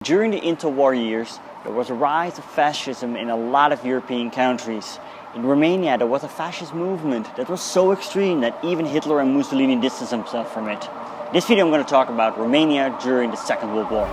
During the interwar years, there was a rise of fascism in a lot of European countries. In Romania, there was a fascist movement that was so extreme that even Hitler and Mussolini distanced themselves from it. In this video I'm going to talk about Romania during the Second World War.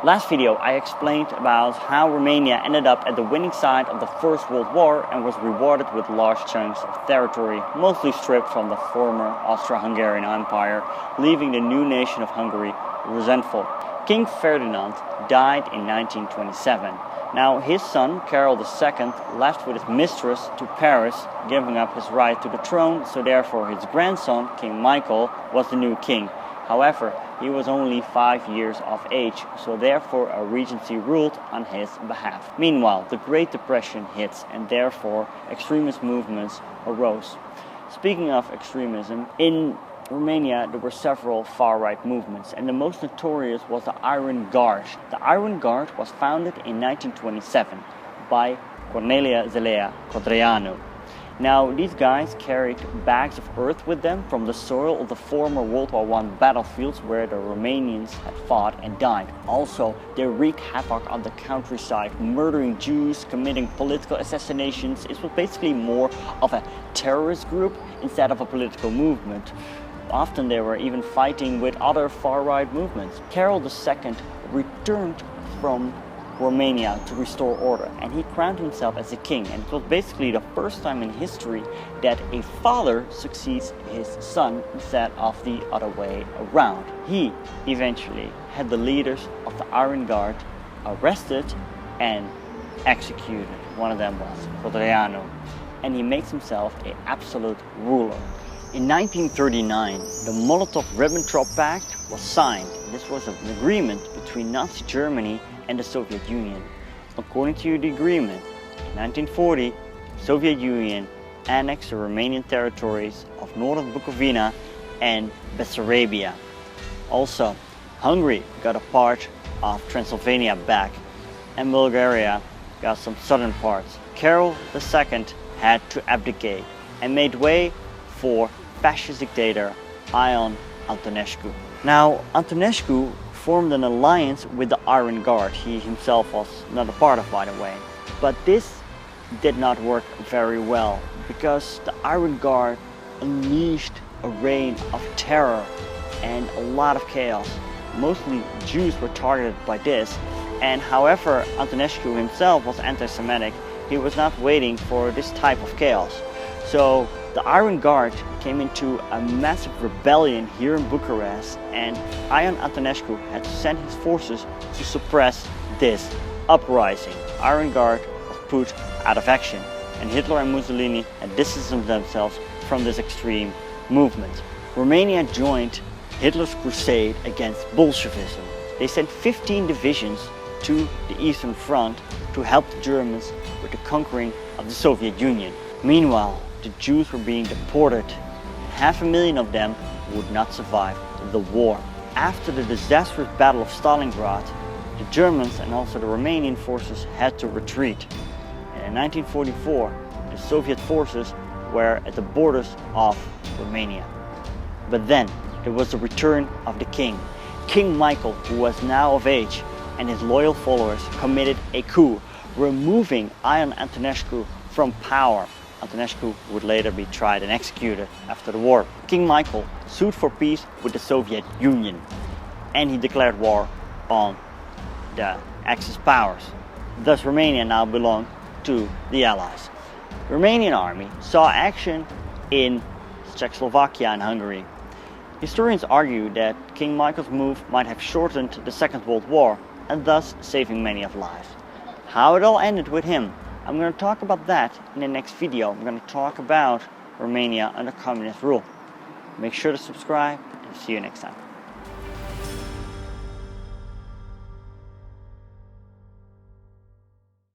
Last video I explained about how Romania ended up at the winning side of the First World War and was rewarded with large chunks of territory, mostly stripped from the former Austro-Hungarian Empire, leaving the new nation of Hungary resentful. King Ferdinand died in 1927. Now his son, Karol II, left with his mistress to Paris, giving up his right to the throne, so therefore his grandson, King Michael, was the new king. However, he was only 5 years of age, so therefore a regency ruled on his behalf. Meanwhile, the Great Depression hits and therefore extremist movements arose. Speaking of extremism, in Romania there were several far-right movements, and the most notorious was the Iron Guard. The Iron Guard was founded in 1927 by Cornelia Zelea Codreanu. Now, these guys carried bags of earth with them from the soil of the former World War I battlefields where the Romanians had fought and died. Also, they wreaked havoc on the countryside, murdering Jews, committing political assassinations. It was basically more of a terrorist group instead of a political movement. Often they were even fighting with other far-right movements. Karol II returned from Romania to restore order, and he crowned himself as a king, and it was basically the first time in history that a father succeeds his son instead of the other way around. He eventually had the leaders of the Iron Guard arrested and executed. One of them was Codreanu, and he makes himself an absolute ruler. In 1939, the Molotov-Ribbentrop Pact was signed. This was an agreement between Nazi Germany and the Soviet Union. According to the agreement, in 1940, the Soviet Union annexed the Romanian territories of Northern Bukovina and Bessarabia. Also, Hungary got a part of Transylvania back, and Bulgaria got some southern parts. Karol II had to abdicate and made way for fascist dictator Ion Antonescu. Now, Antonescu formed an alliance with the Iron Guard. He himself was not a part of, by the way. But this did not work very well because the Iron Guard unleashed a reign of terror and a lot of chaos. Mostly Jews were targeted by this, and however Antonescu himself was anti-Semitic, he was not waiting for this type of chaos. So the Iron Guard came into a massive rebellion here in Bucharest, and Ion Antonescu had to send his forces to suppress this uprising. Iron Guard was put out of action, and Hitler and Mussolini had distanced themselves from this extreme movement. Romania joined Hitler's crusade against Bolshevism. They sent 15 divisions to the Eastern Front to help the Germans with the conquering of the Soviet Union. Meanwhile, the Jews were being deported, and 500,000 of them would not survive the war. After the disastrous Battle of Stalingrad, the Germans and also the Romanian forces had to retreat. And in 1944, the Soviet forces were at the borders of Romania. But then there was the return of the king. King Michael, who was now of age, and his loyal followers committed a coup, removing Ion Antonescu from power. Antonescu would later be tried and executed after the war. King Michael sued for peace with the Soviet Union, and he declared war on the Axis powers. Thus Romania now belonged to the Allies. The Romanian army saw action in Czechoslovakia and Hungary. Historians argue that King Michael's move might have shortened the Second World War, and thus saving many of lives. How it all ended with him, I'm going to talk about that in the next video. I'm going to talk about Romania under communist rule. Make sure to subscribe, and see you next time.